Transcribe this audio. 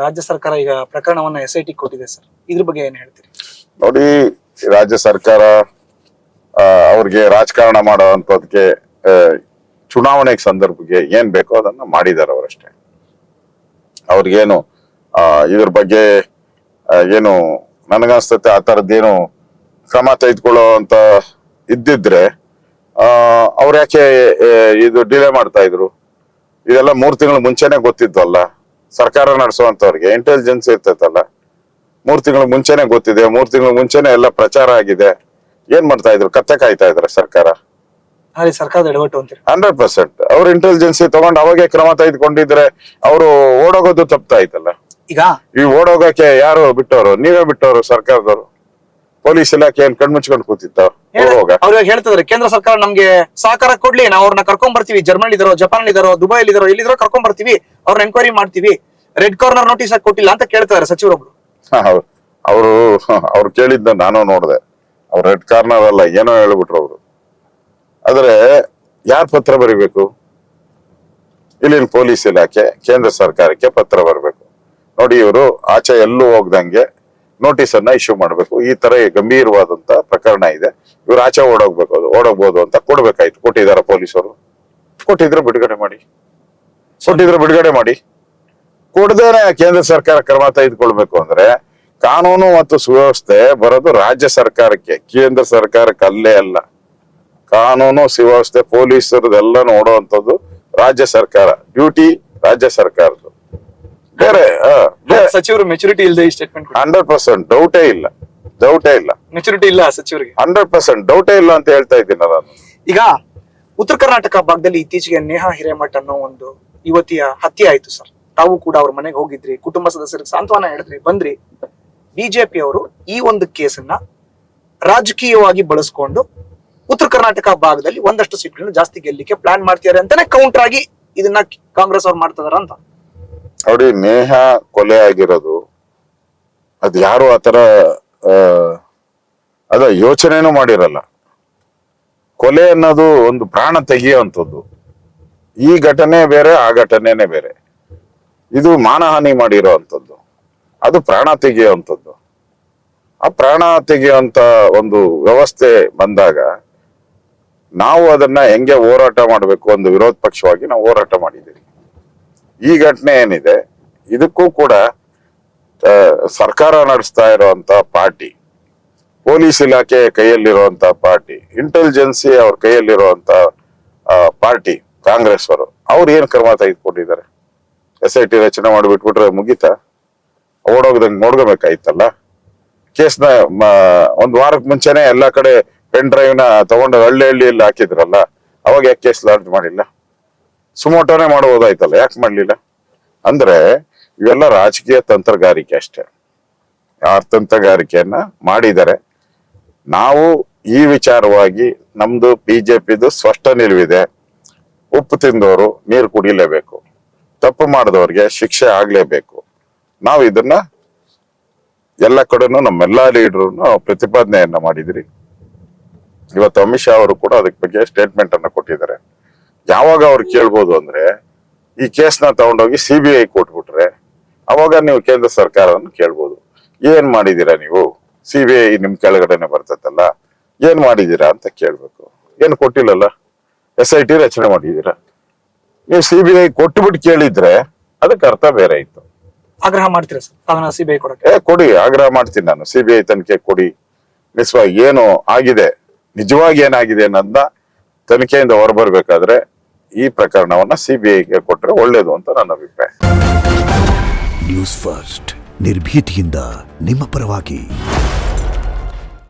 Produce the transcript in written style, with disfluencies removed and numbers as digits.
ರಾಜ್ಯ ಸರ್ಕಾರ ಈಗ ಪ್ರಕರಣವನ್ನ SIT ಕೊಟ್ಟಿದೆ ಸರ್, ಇದ್ರ ಬಗ್ಗೆ ಏನ್ ಹೇಳ್ತೀರಿ? ನೋಡಿ, ರಾಜ್ಯ ಸರ್ಕಾರ ಅವ್ರಿಗೆ ರಾಜಕಾರಣ ಮಾಡುವಂತದಕ್ಕೆ ಚುನಾವಣೆ ಸಂದರ್ಭಕ್ಕೆ ಏನ್ ಬೇಕೋ ಅದನ್ನ ಮಾಡಿದಾರೆ ಅವರಷ್ಟೇ. ಅವ್ರಿಗೇನು ಇದ್ರ ಬಗ್ಗೆ ಏನು ನನಗನ್ಸ್ತತೆ ಆ ತರದ್ದೇನು ಕ್ರಮ ತೆಗೆದುಕೊಳ್ಳೋ ಅಂತ ಇದ್ದಿದ್ರೆ ಅವ್ರು ಯಾಕೆ ಇದು ಡಿಲೇ ಮಾಡ್ತಾ ಇದ್ರು? ಇದೆಲ್ಲ 3 ತಿಂಗಳ ಮುಂಚೆನೆ ಗೊತ್ತಿದ್ವಲ್ಲ. ಸರ್ಕಾರ ನಡೆಸುವಂತವ್ರಿಗೆ ಇಂಟೆಲಿಜೆನ್ಸ್ ಇರ್ತೈತಲ್ಲ, 3 ತಿಂಗಳ ಮುಂಚೆನೆ ಗೊತ್ತಿದೆ, 3 ತಿಂಗಳ ಮುಂಚೆನೆ ಎಲ್ಲ ಪ್ರಚಾರ ಆಗಿದೆ. ಏನ್ ಮಾಡ್ತಾ ಇದ್ರು? ಕತ್ತೆ ಕಾಯ್ತಾ ಇದ್ರ ಸರ್ಕಾರ? ಸರ್ಕಾರದ ಎಡವಟ್ಟು ಅಂತೀರಿ? 100% ಅವ್ರ ಇಂಟೆಲಿಜೆನ್ಸಿ ತಗೊಂಡು ಅವಾಗೆ ಕ್ರಮ ತೆಗೆದುಕೊಂಡಿದ್ರೆ ಅವರು ಓಡೋಗೋದು ತಪ್ತಾ ಇತ್ತಲ್ಲ. ಈ ಓಡೋಗಕ್ಕೆ ಯಾರು ಬಿಟ್ಟವರು? ನೀವೇ ಬಿಟ್ಟವರು, ಸರ್ಕಾರದವರು. ಪೊಲೀಸ್ ಇಲಾಖೆ ಏನ್ ಕಣ್ಮುಚ್ಕೊಂಡು ಕೂತಿತ್ತ? ಅವ್ರಿಗೆ ಹೇಳ್ತಿದ್ರೆ ಕೇಂದ್ರ ಸರ್ಕಾರ ನಮ್ಗೆ ಸಹಕಾರ ಕೊಡ್ಲಿ, ನಾವು ಅವ್ರನ್ನ ಕರ್ಕೊಂಡ್ ಬರ್ತೀವಿ, ಜರ್ಮನಿ ಇದಾರೋ, ಜಪಾನ್ ಇದಾರೋ, ದುಬೈ ಇದಾರೋ, ಇಲ್ಲಿದ್ರೋ ಕರ್ಕೊಂಡ್ ಬರ್ತೀವಿ, ಅವ್ರನ್ನ ಎನ್ಕ್ವೈರಿ ಮಾಡ್ತೀವಿ, ರೆಡ್ ಕಾರ್ನರ್ ನೋಟಿಸ್ ಕೊಟ್ಟಿಲ್ಲ ಅಂತ ಕೇಳ್ತಾರೆ ಸಚಿವರೊಬ್ರು. ಅವ್ರು ಕೇಳಿದ್ದ ನಾನು ನೋಡ್ದೆ. ಅವ್ರು ರೆಡ್ ಕಾರ್ನರ್ ಅಲ್ಲ, ಏನೋ ಹೇಳ್ಬಿಟ್ರು ಅವ್ರು. ಆದ್ರೆ ಯಾರ್ ಪತ್ರ ಬರಿಬೇಕು? ಇಲ್ಲಿನ ಪೊಲೀಸ್ ಇಲಾಖೆ ಕೇಂದ್ರ ಸರ್ಕಾರಕ್ಕೆ ಪತ್ರ ಬರಬೇಕು. ನೋಡಿ, ಇವರು ಆಚೆ ಎಲ್ಲೂ ಹೋಗ್ದಂಗೆ ನೋಟಿಸ್ ಅನ್ನ ಇಶ್ಯೂ ಮಾಡ್ಬೇಕು. ಈ ತರ ಗಂಭೀರವಾದಂತ ಪ್ರಕರಣ ಇದೆ, ಇವ್ರು ಆಚೆ ಓಡೋಗ್ಬೋದು ಅಂತ ಕೊಡ್ಬೇಕಾಯ್ತು. ಕೊಟ್ಟಿದಾರ ಪೊಲೀಸರು? ಕೊಟ್ಟಿದ್ರೆ ಬಿಡುಗಡೆ ಮಾಡಿ. ಕೊಡದೇನೆ ಕೇಂದ್ರ ಸರ್ಕಾರ ಕ್ರಮ ತೆಗೆದುಕೊಳ್ಬೇಕು ಅಂದ್ರೆ ಕಾನೂನು ಮತ್ತು ಸುವ್ಯವಸ್ಥೆ ಬರೋದು ರಾಜ್ಯ ಸರ್ಕಾರಕ್ಕೆ, ಕೇಂದ್ರ ಸರ್ಕಾರಕ್ಕೆ ಅಲ್ಲೇ ಅಲ್ಲ. ಕಾನೂನು ಸುವ್ಯವಸ್ಥೆ ಪೊಲೀಸರದೆಲ್ಲ ನೋಡುವಂತದ್ದು ರಾಜ್ಯ ಸರ್ಕಾರ, ಡ್ಯೂಟಿ ರಾಜ್ಯ ಸರ್ಕಾರದ್ದು. ಬೇರೆ ಸಚಿವರು ಮೆಚುರಿಟಿ ಇಲ್ಲದೆ ಸ್ಟೇಟ್ಮೆಂಟ್ 100% ಡೌಟೇ ಇಲ್ಲ. ಮೆಚುರಿಟಿ ಇಲ್ಲ ಸಚಿವರಿಗೆ, 100% ಡೌಟೇ ಇಲ್ಲ ಅಂತ ಹೇಳ್ತಾ ಇದ್ದೀನಿ ನಾನು. ಈಗ ಉತ್ತರ ಕರ್ನಾಟಕ ಭಾಗದಲ್ಲಿ ಇತ್ತೀಚೆಗೆ ನೇಹಾ ಹಿರೇಮಠ್ ಅನ್ನೋ ಒಂದು ಯುವತಿಯ ಹತ್ಯೆ ಆಯ್ತು ಸರ್. ತಾವು ಕೂಡ ಅವ್ರ ಮನೆಗೆ ಹೋಗಿದ್ರಿ, ಕುಟುಂಬ ಸದಸ್ಯರಿಗೆ ಸಾಂತ್ವನ ಹೇಳಿದ್ರಿ, ಬಂದ್ರಿ. ಬಿಜೆಪಿ ಅವರು ಈ ಒಂದು ಕೇಸನ್ನ ರಾಜಕೀಯವಾಗಿ ಬಳಸ್ಕೊಂಡು ಉತ್ತರ ಕರ್ನಾಟಕ ಭಾಗದಲ್ಲಿ ಒಂದಷ್ಟು ಸೀಟ್ಗಳನ್ನ ಜಾಸ್ತಿ ಗೆಲ್ಲಿಕ್ಕೆ ಪ್ಲಾನ್ ಮಾಡ್ತಿದ್ದಾರೆ ಅಂತಾನೆ ಕೌಂಟರ್ ಆಗಿ ಇದನ್ನ ಕಾಂಗ್ರೆಸ್ ಅವ್ರು ಮಾಡ್ತಿದಾರ ಅಂತ. ನೋಡಿ, ನೇಹಾ ಕೊಲೆ ಆಗಿರೋದು ಅದ್ ಯಾರು ಆತರ ಅದ ಯೋಚನೆನೂ ಮಾಡಿರಲ್ಲ. ಕೊಲೆ ಅನ್ನೋದು ಒಂದು ಪ್ರಾಣ ತೆಗೆಯುವಂಥದ್ದು. ಈ ಘಟನೆ ಬೇರೆ, ಆ ಘಟನೆನೇ ಬೇರೆ. ಇದು ಮಾನಹಾನಿ ಮಾಡಿರೋವಂಥದ್ದು, ಅದು ಪ್ರಾಣ ತೆಗೆಯುವಂಥದ್ದು. ಆ ಪ್ರಾಣ ತೆಗೆಯುವಂತ ಒಂದು ವ್ಯವಸ್ಥೆ ಬಂದಾಗ ನಾವು ಅದನ್ನ ಹೆಂಗೆ ಹೋರಾಟ ಮಾಡಬೇಕು, ಒಂದು ವಿರೋಧ ಪಕ್ಷವಾಗಿ ನಾವು ಹೋರಾಟ ಮಾಡಿದ್ದೀವಿ. ಈ ಘಟನೆ ಏನಿದೆ, ಇದಕ್ಕೂ ಕೂಡ ಸರ್ಕಾರ ನಡೆಸ್ತಾ ಇರುವಂತ ಪಾರ್ಟಿ, ಪೊಲೀಸ್ ಇಲಾಖೆ ಕೈಯಲ್ಲಿರುವಂತ ಪಾರ್ಟಿ, ಇಂಟೆಲಿಜೆನ್ಸಿ ಅವ್ರ ಕೈಯಲ್ಲಿರುವಂತ ಪಾರ್ಟಿ ಕಾಂಗ್ರೆಸ್ ಅವ್ರು ಏನ್ ಕ್ರಮ ತೆಗೆದುಕೊಂಡಿದ್ದಾರೆ? SIT ರಚನೆ ಮಾಡಿಬಿಟ್ಬಿಟ್ರೆ ಮುಗೀತಾ? ಓಡೋಗ್ದಂಗೆ ನೋಡ್ಕೋಬೇಕಾಯ್ತಲ್ಲ. ಕೇಸ್ನ 1 ವಾರಕ್ಕೆ ಮುಂಚೆನೆ ಎಲ್ಲಾ ಕಡೆ ಪೆನ್ ಡ್ರೈವ್ ನ ತಗೊಂಡು ಹಳ್ಳಿಯಲ್ಲಿ ಹಾಕಿದ್ರಲ್ಲ, ಅವಾಗ ಯಾಕೆ ಕೇಸ್ ಲಾಂಚ್ ಮಾಡಿಲ್ಲ? ಸುಮೋಟೋನೇ ಮಾಡಬಹುದಾಯ್ತಲ್ಲ, ಯಾಕೆ ಮಾಡ್ಲಿಲ್ಲ? ಅಂದ್ರೆ ಇವೆಲ್ಲ ರಾಜಕೀಯ ತಂತ್ರಗಾರಿಕೆ ಅಷ್ಟೇ. ಆ ತಂತ್ರಗಾರಿಕೆಯನ್ನ ಮಾಡಿದರೆ ನಾವು ಈ ವಿಚಾರವಾಗಿ ನಮ್ದು ಬಿಜೆಪಿದು ಸ್ಪಷ್ಟ ನಿಲುವಿದೆ. ಉಪ್ಪು ತಿಂದವರು ನೀರು ಕುಡಿಲೇಬೇಕು, ತಪ್ಪು ಮಾಡಿದವ್ರಿಗೆ ಶಿಕ್ಷೆ ಆಗ್ಲೇಬೇಕು. ನಾವು ಇದನ್ನ ಎಲ್ಲ ಕಡೆನೂ ನಮ್ಮೆಲ್ಲಾ ಲೀಡರ್ ಪ್ರತಿಪಾದನೆಯನ್ನ ಮಾಡಿದ್ರಿ. ಇವತ್ತು ಅಮಿತ್ ಶಾ ಅವರು ಕೂಡ ಅದಕ್ಕೆ ಬಗ್ಗೆ ಸ್ಟೇಟ್ಮೆಂಟ್ ಅನ್ನ ಕೊಟ್ಟಿದ್ದಾರೆ. ಯಾವಾಗ ಅವ್ರು ಕೇಳ್ಬೋದು ಅಂದ್ರೆ, ಈ ಕೇಸ್ನ ತಗೊಂಡೋಗಿ CBI ಕೊಟ್ಬಿಟ್ರೆ ಅವಾಗ ನೀವು ಕೇಂದ್ರ ಸರ್ಕಾರವನ್ನು ಕೇಳ್ಬೋದು, ಏನ್ ಮಾಡಿದೀರಾ ನೀವು? CBI ನಿಮ್ ಕೆಳಗಡೆನೆ ಬರ್ತೈತಲ್ಲ, ಏನ್ ಮಾಡಿದೀರಾ ಅಂತ ಕೇಳ್ಬೇಕು. ಏನು ಕೊಟ್ಟಿಲ್ಲಲ್ಲ, SIT ರಚನೆ ಮಾಡಿದೀರಾ. ನೀವು CBI ಕೊಟ್ಟುಬಿಟ್ಟು ಕೇಳಿದ್ರೆ ಅದಕ್ಕೆ ಅರ್ಥ ಬೇರೆ ಇತ್ತು. ಆಗ್ರಹ ಮಾಡ್ತೀರಾ ಸರ್ CBI ಕೊಡಕ್ಕೆ? ಕೊಡಿ, ಆಗ್ರಹ ಮಾಡ್ತೀನಿ ನಾನು. CBI ತನಿಖೆ ಕೊಡಿ. ಏನು ಆಗಿದೆ, ನಿಜವಾಗಿ ಏನಾಗಿದೆ ಅನ್ನೋದನ್ನ ತನಿಖೆಯಿಂದ ಹೊರಬರ್ಬೇಕಾದ್ರೆ ಈ ಪ್ರಕರಣವನ್ನ CBIಗೆ ಕೊಟ್ರೆ ಒಳ್ಳೇದು ಅಂತ ನನ್ನ ಅಭಿಪ್ರಾಯ. ನ್ಯೂಸ್ ಫಸ್ಟ್, ನಿರ್ಭೀತಿಯಿಂದ ನಿಮ್ಮ ಪರವಾಗಿ.